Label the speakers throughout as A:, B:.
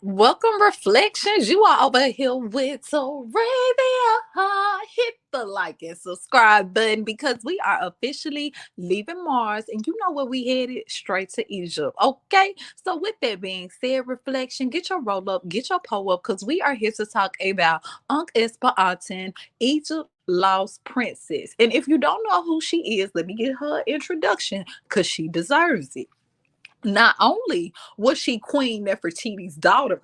A: Welcome, Reflections. You are over here with Arabia. Hit the like and subscribe button because we are officially leaving Mars, and you know where we headed? Straight to Egypt. Okay. So, with that being said, Reflection, get your roll up, get your pull up, because we are here to talk about Ankhesenpaaten, Egypt lost princess. And if you don't know who she is, let me get her introduction because she deserves it. Not only was she Queen Nefertiti's daughter,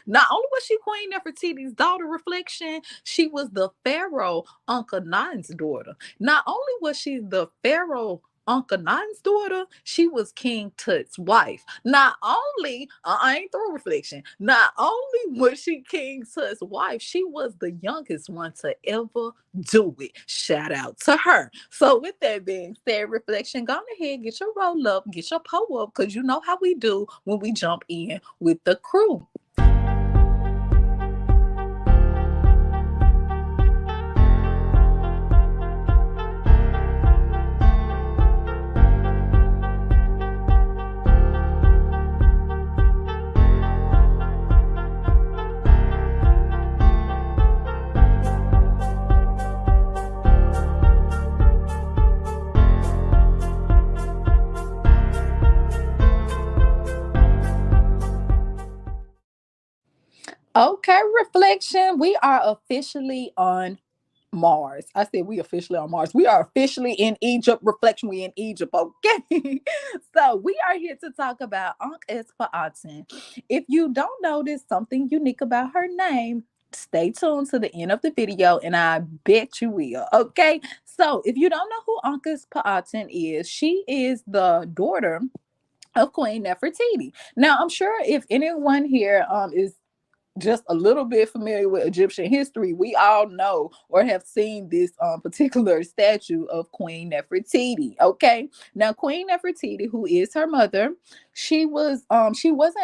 A: not only was she Queen Nefertiti's daughter, Reflection, she was the Pharaoh Uncle Nine's daughter. Not only was she the Pharaoh Uncle Nine's daughter, she was King Tut's wife. Not only, I ain't through, Reflection, not only was she King Tut's wife, she was the youngest one to ever do it. Shout out to her. So, with that being said, Reflection, go ahead, get your roll up, get your pull up, because you know how we do when we jump in with the crew. Okay, Reflection, we are officially on Mars. I said we officially on Mars. We are officially in Egypt. Reflection, we in Egypt. Okay. So we are here to talk about Ankhesenpaaten. If you don't notice something unique about her name, stay tuned to the end of the video and I bet you will. Okay. So if you don't know who Ankhesenpaaten is, she is the daughter of Queen Nefertiti. Now, I'm sure if anyone here is just a little bit familiar with Egyptian history, we all know or have seen this particular statue of Queen Nefertiti. Okay, now Queen Nefertiti, who is her mother, she wasn't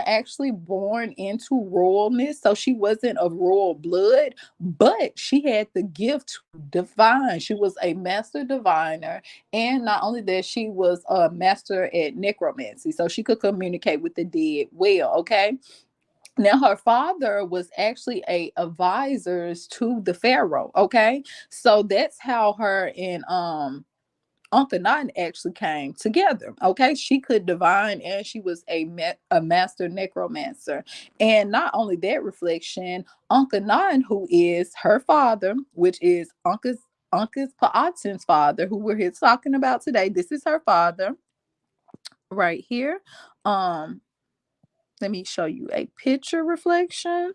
A: actually born into royalness, so she wasn't of royal blood, but she had the gift to divine. She was a master diviner, and not only that, she was a master at necromancy, so she could communicate with the dead well. Okay, now her father was actually a advisors to the pharaoh. Okay, so that's how her and Uncle Nine actually came together. Okay, she could divine and she was a master necromancer. And not only that, Reflection, Uncle Nine, who is her father, which is Uncle's Paaten's father, who we're here talking about today. This is her father right here. Um, Let me show you a picture, Reflection,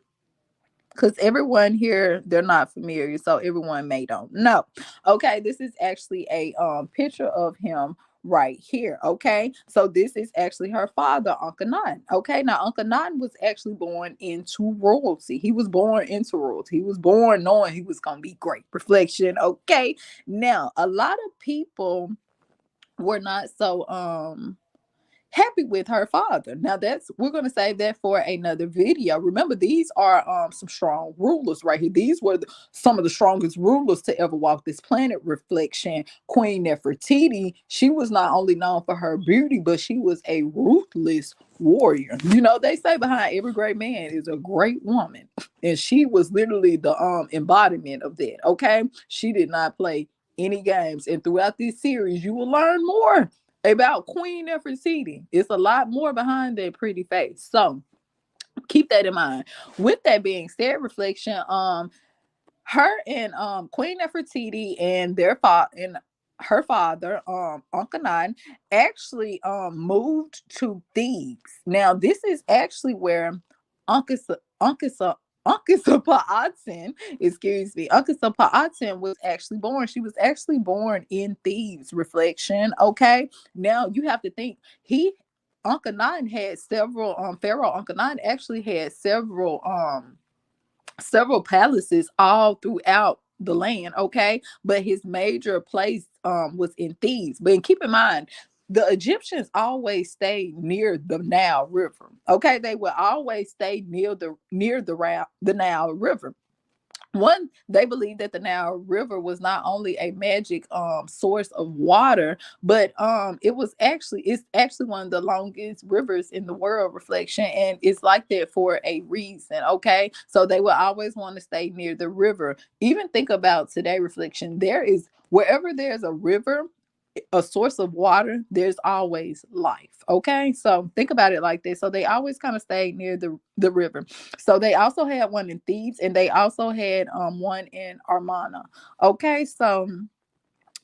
A: because everyone here, they're not familiar, so everyone may don't know. Okay, this is actually a picture of him right here. Okay, so this is actually her father, Uncle Nine. Okay, now Uncle Nine was actually born into royalty. He was born into royalty. He was born knowing he was gonna be great. Reflection. Okay, now a lot of people were not so happy with her father. Now that's, we're going to save that for another video. Remember, these are some strong rulers right here. These were some of the strongest rulers to ever walk this planet. Reflection, Queen Nefertiti, she was not only known for her beauty, but she was a ruthless warrior. You know, they say behind every great man is a great woman, and she was literally the embodiment of that. Okay, she did not play any games, and throughout this series you will learn more about Queen Nefertiti. It's a lot more behind that pretty face. So keep that in mind. With that being said, Reflection, her and Queen Nefertiti and their father and her father, Uncle Nine, actually moved to Thebes. Now, this is actually where Uncle Uncle Uncle Paaten, excuse me, Uncle Paaten was actually born. She was actually born in Thebes. Reflection. Okay. Now you have to think Uncle Nine had several Pharaoh Uncle Nine actually had several palaces all throughout the land. Okay, but his major place was in Thebes. But keep in mind, the Egyptians always stayed near the Nile River. Okay, they would always stay near the Nile River. One, they believe that the Nile River was not only a magic source of water, but it's actually one of the longest rivers in the world, reflection, and it's like that for a reason. Okay, so they will always want to stay near the river. Even think about today, reflection. There is wherever there's a river, a source of water, there's always life. Okay, so think about it like this. So they always kind of stayed near the river. So they also had one in Thebes, and they also had one in Armana. Okay, so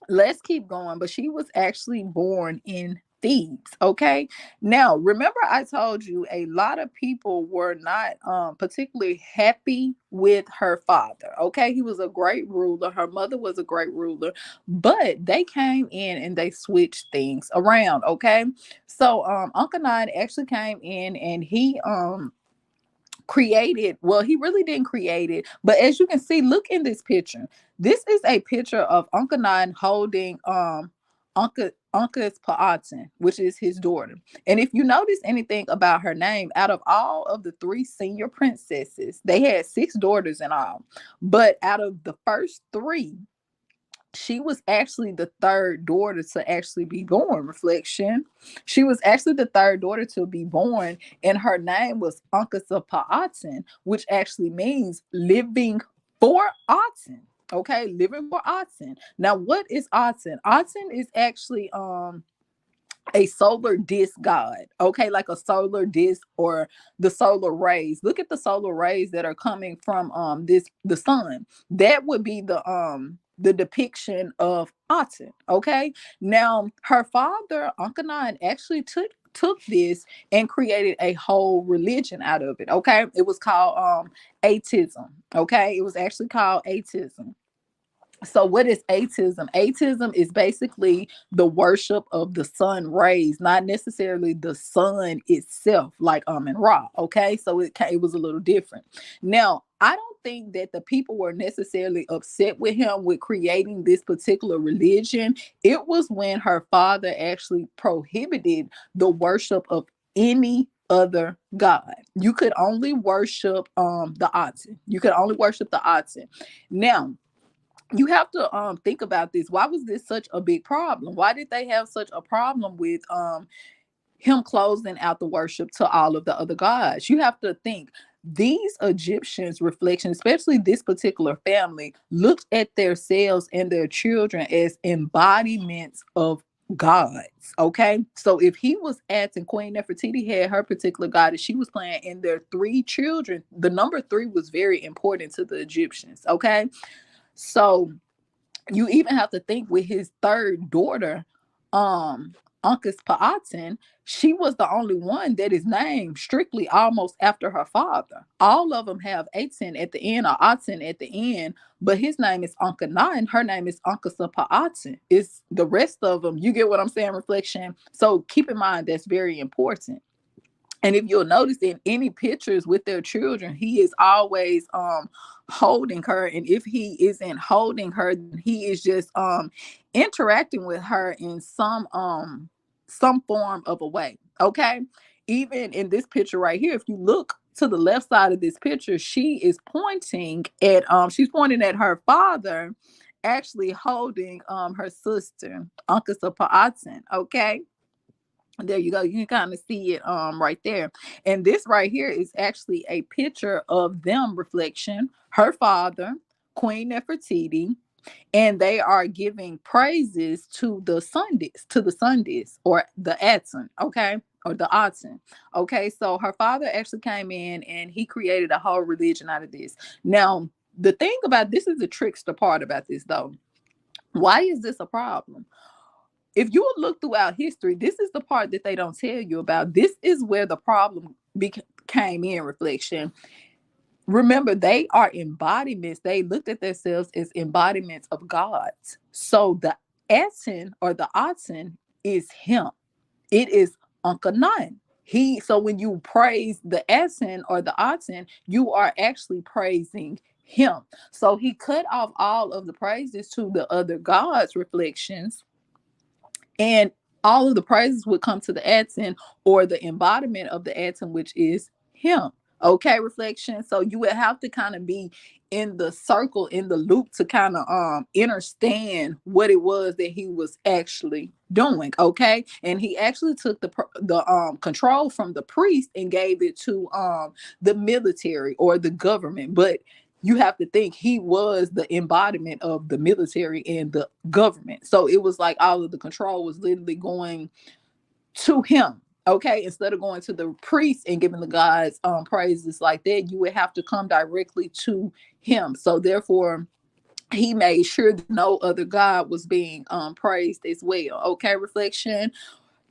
A: let's keep going. But she was actually born in Thebes. Okay. Now, remember, I told you a lot of people were not particularly happy with her father. Okay. He was a great ruler. Her mother was a great ruler, but they came in and they switched things around. Okay. So Uncle Nine actually came in and he created, well, he really didn't create it, but as you can see, look in this picture. This is a picture of Uncle Nine holding Ankhesenpaaten, which is his daughter. And if you notice anything about her name, out of all of the three senior princesses, they had six daughters in all, but out of the first three, she was actually the third daughter to actually be born, reflection. She was actually the third daughter to be born, and her name was Ankhesenpaaten, which actually means living for Aten. Okay, living for Aten. Now, what is Aten? Aten is actually a solar disk god. Okay, like a solar disk or the solar rays. Look at the solar rays that are coming from the sun. That would be the depiction of Aten. Okay, now her father Uncle Nine actually took this and created a whole religion out of it. Okay, it was called atheism. Okay, it was actually called atheism. So what is atheism? Atheism is basically the worship of the sun rays, not necessarily the sun itself, like in Ra. Okay, so it was a little different. Now, I don't think that the people were necessarily upset with him with creating this particular religion. It was when her father actually prohibited the worship of any other god. You could only worship the Aten. You could only worship the Aten. Now, you have to think about this. Why was this such a big problem? Why did they have such a problem with him closing out the worship to all of the other gods? You have to think these Egyptians, reflection, especially this particular family, looked at themselves and their children as embodiments of gods. Okay, so if he was acting, Queen Nefertiti had her particular goddess she was playing, and their three children, the number three was very important to the Egyptians. Okay, so you even have to think with his third daughter, um, Ankhesenpaaten, she was the only one that is named strictly almost after her father. All of them have Aten at the end or Aten at the end, but his name is Ankhenaten. Her name is Ankhesenpaaten. It's the rest of them. You get what I'm saying, reflection? So keep in mind that's very important. And if you'll notice in any pictures with their children, he is always holding her. And if he isn't holding her, he is just interacting with her in some form of a way. Okay. Even in this picture right here, if you look to the left side of this picture, she is pointing at she's pointing at her father, actually holding her sister, Uncle Sapaatin. Okay, there you go. You can kind of see it right there. And this right here is actually a picture of them, reflection, her father, Queen Nefertiti, and they are giving praises to the sun disk or the Aten, okay, or the Aten. Okay, so her father actually came in and he created a whole religion out of this. Now, the thing about this is the trickster part about this though. Why is this a problem? If you look throughout history, this is the part that they don't tell you about. This is where the problem came in, reflection. Remember, they are embodiments. They looked at themselves as embodiments of gods. So the Aten or the Aten is him. It is Uncle Nine. So when you praise the Aten or the Aten, you are actually praising him. So he cut off all of the praises to the other gods, reflections, and all of the praises would come to the Aten or the embodiment of the Aten, which is him. Okay, reflection. So you would have to kind of be in the circle, in the loop, to kind of understand what it was that he was actually doing. Okay, and he actually took the control from the priest and gave it to the military or the government. But you have to think he was the embodiment of the military and the government. So it was like all of the control was literally going to him. Okay, instead of going to the priest and giving the gods praises like that, you would have to come directly to him. So therefore, he made sure that no other god was being praised as well. Okay, reflection.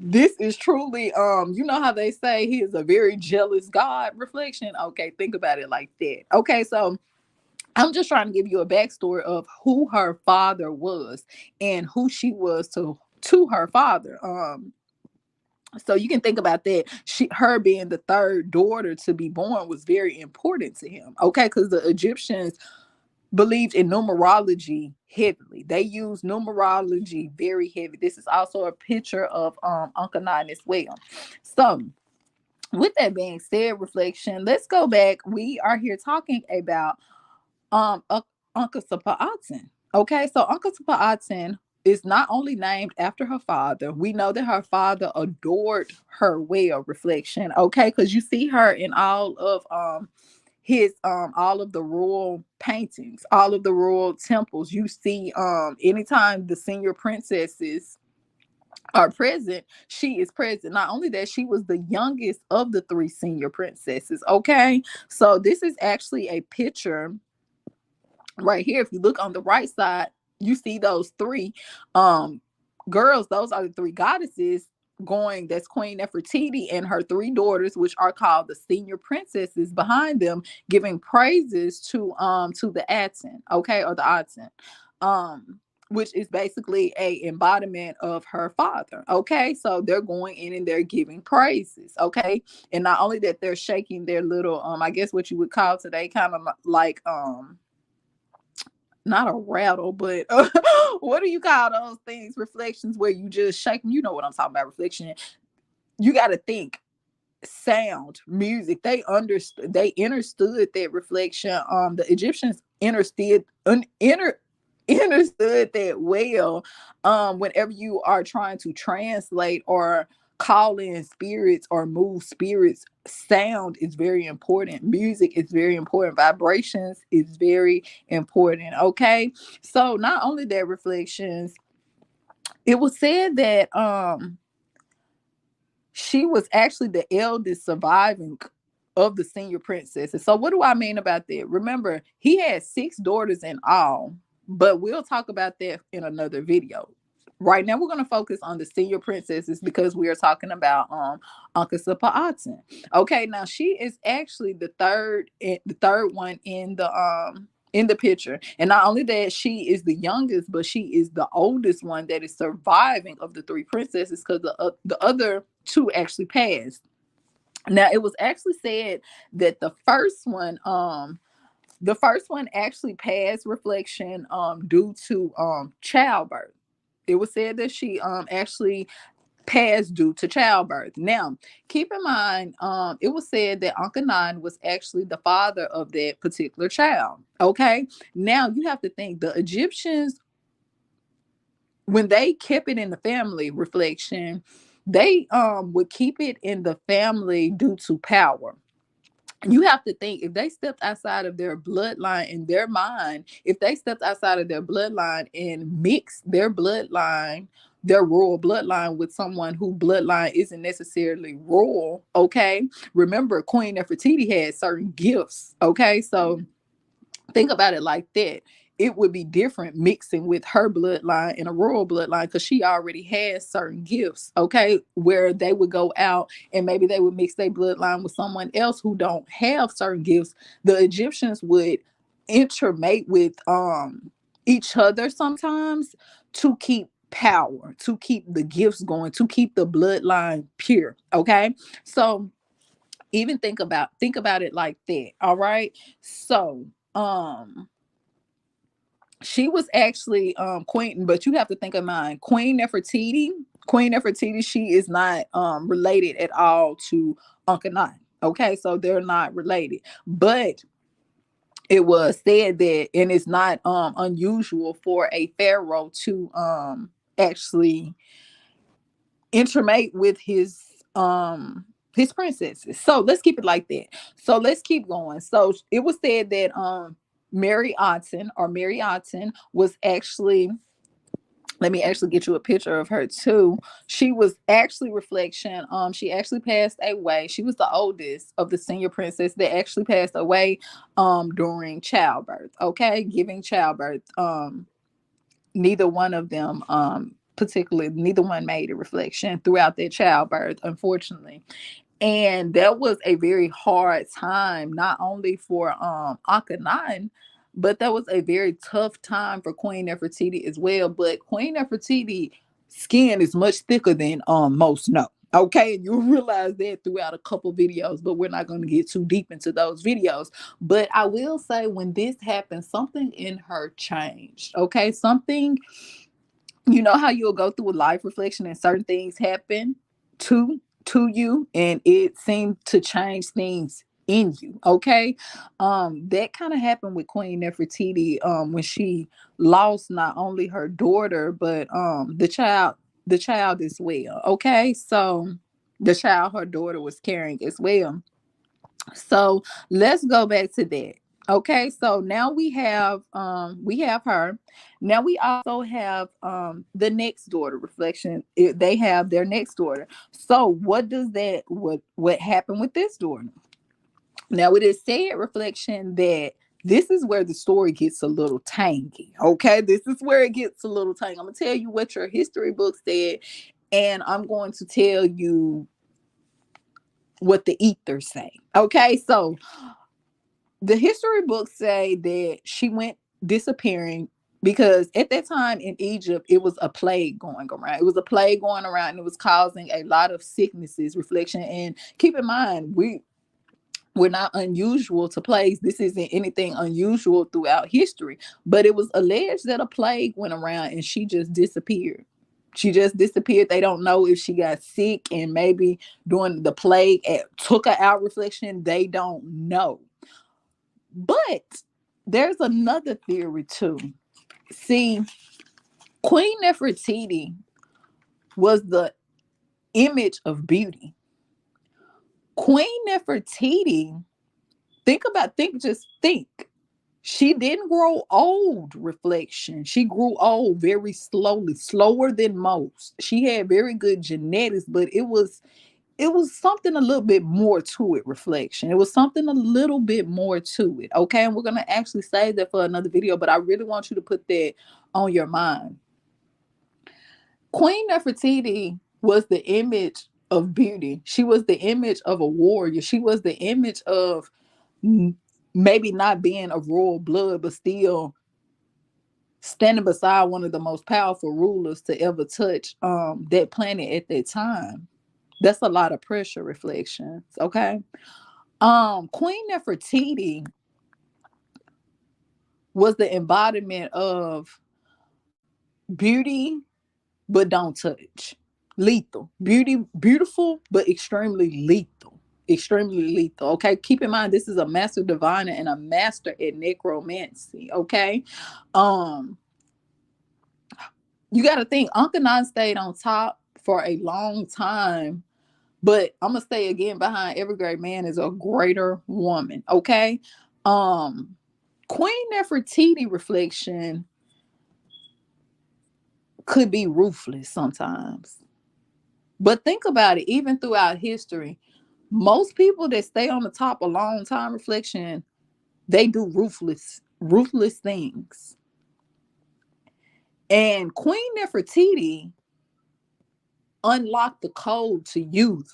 A: This is truly you know how they say he is a very jealous god, reflection. Okay, think about it like that. Okay, so I'm just trying to give you a backstory of who her father was and who she was to her father. So you can think about that. Her being the third daughter to be born was very important to him. Okay, because the Egyptians believed in numerology heavily. They used numerology very heavy. This is also a picture of Ankhesenpaaten as well. So with that being said, reflection, let's go back. We are here talking about um Ankhesenpaaten. Okay, so Ankhesenpaaten is not only named after her father. We know that her father adored her well, reflection. Okay, because you see her in all of his all of the royal paintings, all of the royal temples. You see anytime the senior princesses are present, she is present. Not only that, she was the youngest of the three senior princesses. Okay, so this is actually a picture right here. If you look on the right side, you see those three um girls. Those are the three goddesses going. That's Queen Nefertiti and her three daughters, which are called the senior princesses, behind them giving praises to the Aten, okay, or the Aten, which is basically a embodiment of her father. Okay, so they're going in and they're giving praises. Okay, and not only that, they're shaking their little I guess what you would call today kind of like not a rattle, but what do you call those things? Reflections where you just shake them. You know what I'm talking about, reflection. You got to think sound, music. They understood that reflection. The Egyptians understood that well. Whenever you are trying to translate or call in spirits or move spirits, sound is very important, music is very important, vibrations is very important. Okay, so not only that, reflections, it was said that she was actually the eldest surviving of the senior princesses. So what do I mean about that? Remember, he had six daughters in all, but we'll talk about that in another video. Right now, we're going to focus on the senior princesses because we are talking about Ankhesenpaaten. Okay, now she is actually the third one in the picture. And not only that, she is the youngest, but she is the oldest one that is surviving of the three princesses, because the other two actually passed. Now it was actually said that the first one actually passed, reflection, due to childbirth. It was said that she actually passed due to childbirth. Now, keep in mind, it was said that Uncle Nine was actually the father of that particular child. Okay. Now you have to think the Egyptians, when they kept it in the family, reflection, they would keep it in the family due to power. You have to think, if they stepped outside of their bloodline, in their mind, if they stepped outside of their bloodline and mixed their royal bloodline with someone who bloodline isn't necessarily royal. Okay, remember Queen Nefertiti had certain gifts. Okay, so think about it like that. It would be different mixing with her bloodline and a royal bloodline, because she already has certain gifts. Okay, where they would go out and maybe they would mix their bloodline with someone else who don't have certain gifts. The Egyptians would intermate with each other sometimes to keep power, to keep the gifts going, to keep the bloodline pure. Okay, so even think about it like that. All right, so um she was actually queen, but you have to think of mine, Queen Nefertiti. She is not related at all to Uncle Nine. Okay, so they're not related. But it was said that, and it's not unusual for a pharaoh to actually intermate with his princesses. So let's keep it like that. So let's keep going. So it was said that Mary Otten was actually, let me actually get you a picture of her too. She was actually reflection. She actually passed away. She was the oldest of the senior princess that actually passed away during childbirth. Okay, giving childbirth. Neither one of them particularly, neither one made a reflection throughout their childbirth, unfortunately. And that was a very hard time, not only for Akhenaten, but that was a very tough time for Queen Nefertiti as well. But Queen Nefertiti skin is much thicker than most know. Okay, and you'll realize that throughout a couple videos, but we're not going to get too deep into those videos. But I will say, when this happened, something in her changed. Okay, something, you know how you'll go through a life reflection and certain things happen to you, and it seemed to change things in you. Okay, that kind of happened with Queen Nefertiti when she lost not only her daughter but the child as well. Okay, so the child her daughter was carrying as well. So let's go back to that. Okay, so now we have her. Now we also have the next daughter reflection. They have their next daughter. So what happened with this daughter? Now it is said reflection that this is where the story gets a little tangy. Okay, this is where it gets a little tangy. I'm gonna tell you what your history book said, and I'm going to tell you what the ethers say. Okay, so the history books say that she went disappearing because at that time in Egypt, it was a plague going around. It was a plague going around, and it was causing a lot of sicknesses, reflection. And keep in mind, we're not unusual to plagues. This isn't anything unusual throughout history, but it was alleged that a plague went around and she just disappeared. She just disappeared. They don't know if she got sick and maybe during the plague took her out, reflection. They don't know. But there's another theory too. See, Queen Nefertiti was the image of beauty. Queen Nefertiti, just think. She didn't grow old, reflection. She grew old very slowly, slower than most. She had very good genetics, but it was something a little bit more to it, reflection. It was something a little bit more to it. Okay, and we're gonna actually save that for another video, but I really want you to put that on your mind. Queen Nefertiti was the image of beauty. She was the image of a warrior. She was the image of maybe not being of royal blood, but still standing beside one of the most powerful rulers to ever touch that planet at that time. That's a lot of pressure, reflections. Okay. Queen Nefertiti was the embodiment of beauty, but don't touch. Lethal. Beauty, beautiful, but extremely lethal. Extremely lethal. Okay. Keep in mind, this is a master diviner and a master at necromancy. Okay. Um, you got to think Akhenaten stayed on top for a long time, but I'm gonna say again, behind every great man is a greater woman. Okay. Um, Queen Nefertiti reflection could be ruthless sometimes. But think about it, even throughout history, most people that stay on the top a long time, reflection, they do ruthless things. And Queen Nefertiti unlocked the code to youth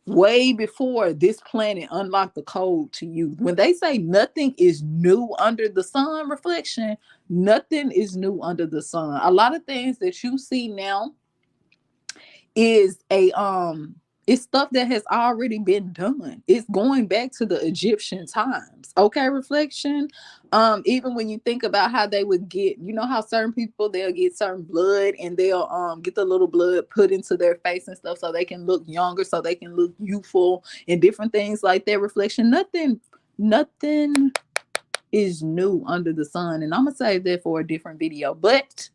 A: way before this planet unlocked the code to youth. When they say nothing is new under the sun, reflection, nothing is new under the sun. A lot of things that you see now is a It's stuff that has already been done. It's going back to the Egyptian times. Okay, reflection. Even when you think about how they would get, you know how certain people, they'll get certain blood and they'll get the little blood put into their face and stuff so they can look younger, so they can look youthful and different things like that. Reflection. Nothing is new under the sun. And I'm gonna save that for a different video. But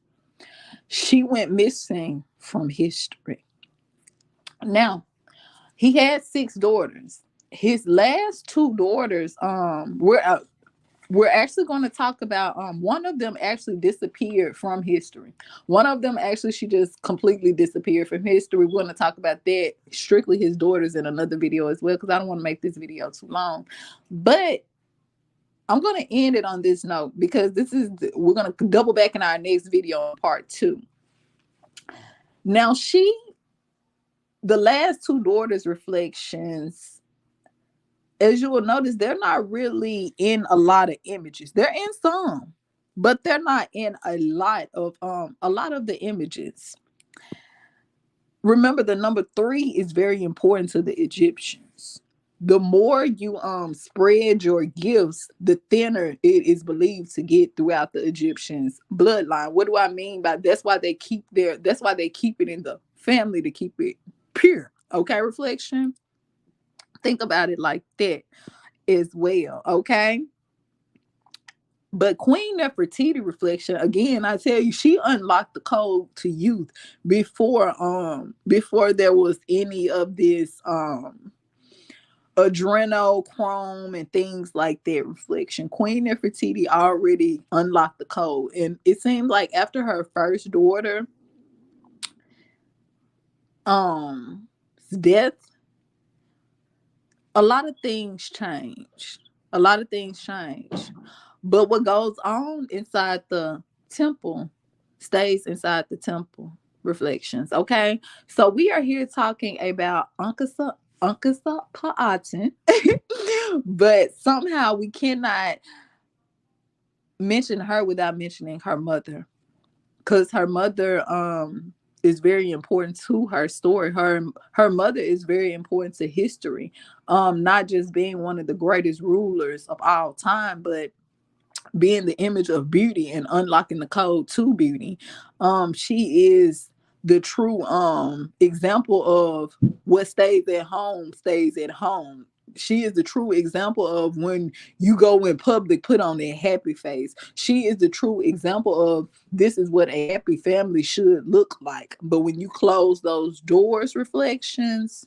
A: she went missing from history. Now, he had 6 daughters. His last 2 daughters, we're actually going to talk about. One of them actually disappeared from history. One of them actually, she just completely disappeared from history. We're going to talk about that, strictly his daughters, in another video as well, because I don't want to make this video too long. But I'm going to end it on this note, because we're going to double back in our next video in part 2. Now, the last 2 daughters' reflections, as you will notice, they're not really in a lot of images. They're in some, but they're not in a lot of the images. Remember, the number 3 is very important to the Egyptians. The more you spread your gifts, the thinner it is believed to get throughout the Egyptians bloodline. What do I mean by that's why they keep it in the family, to keep it pure. Okay, reflection. Think about it like that as well. Okay. But Queen Nefertiti, reflection, again, I tell you, she unlocked the code to youth before there was any of this adrenochrome and things like that. Reflection. Queen Nefertiti already unlocked the code. And it seemed like after her first daughter death, a lot of things change. A lot of things change. But what goes on inside the temple stays inside the temple. Reflections. Okay. So we are here talking about Ankhesenpaaten, but somehow we cannot mention her without mentioning her mother, because her mother is very important to her story. Her mother is very important to history, not just being one of the greatest rulers of all time, but being the image of beauty and unlocking the code to beauty. She is the true example of what stays at home. She is the true example of when you go in public, put on a happy face. She is the true example of this is what a happy family should look like. But when you close those doors, reflections,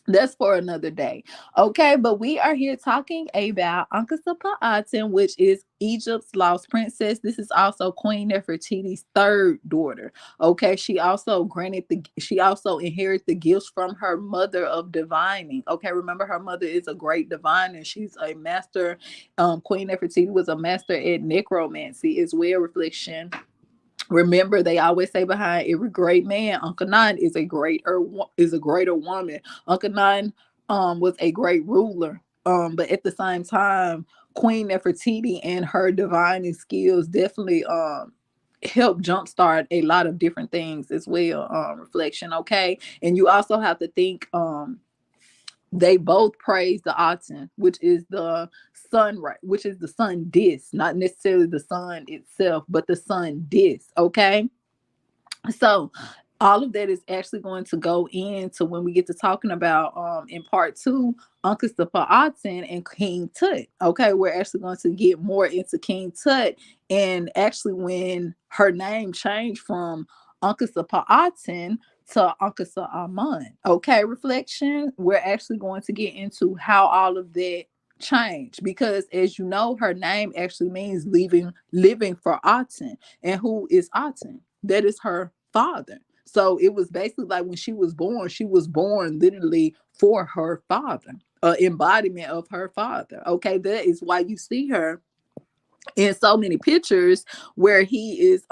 A: that's for another day. Okay, but we are here talking about Ankhesenpaaten, which is Egypt's lost princess. This is also Queen Nefertiti's 3rd daughter. Okay, she also inherited the gifts from her mother of divining. Okay, remember, her mother is a great diviner. She's a master. Queen Nefertiti was a master at necromancy as well. Reflection. Remember, they always say behind every great man, Uncle Nine is a greater woman. Uncle Nine was a great ruler. But at the same time, Queen Nefertiti and her divining skills definitely help jumpstart a lot of different things as well. Reflection, okay. And you also have to think they both praise the Aten, which is the sun, right? Which is the sun disk, not necessarily the sun itself, but the sun disk. Okay. So all of that is actually going to go into when we get to talking about in part 2, Ankhesenpaaten and King Tut. Okay, we're actually going to get more into King Tut, and actually when her name changed from Ankhesenpaaten to Ankhesenamun. Okay, reflection. We're actually going to get into how all of that changed, because as you know, her name actually means living for Aten. And who is Aten? That is her father. So it was basically like when she was born literally for her father, embodiment of her father. Okay, that is why you see her in so many pictures where he is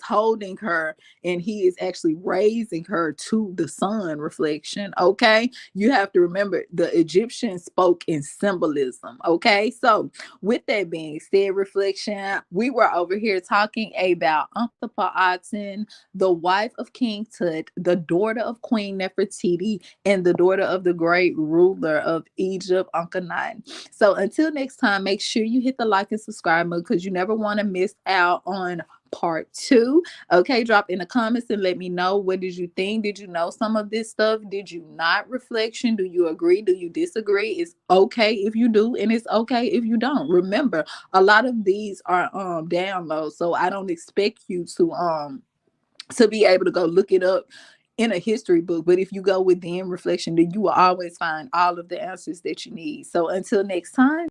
A: holding her and he is actually raising her to the sun reflection. Okay, you have to remember the Egyptians spoke in symbolism. Okay, so with that being said, reflection, we were over here talking about Ankhesenpaaten, the wife of King Tut, the daughter of Queen Nefertiti, and the daughter of the great ruler of Egypt, Ankhenaten. So until next time, make sure you hit the like and subscribe button because you never want to miss out on part two. Okay, drop in the comments and let me know, what did you think? Did you know some of this stuff? Did you not? Reflection, do you agree? Do you disagree? It's okay if you do, and it's okay if you don't. Remember, a lot of these are downloads, so I don't expect you to be able to go look it up in a history book. But if you go within reflection, then you will always find all of the answers that you need. So until next time.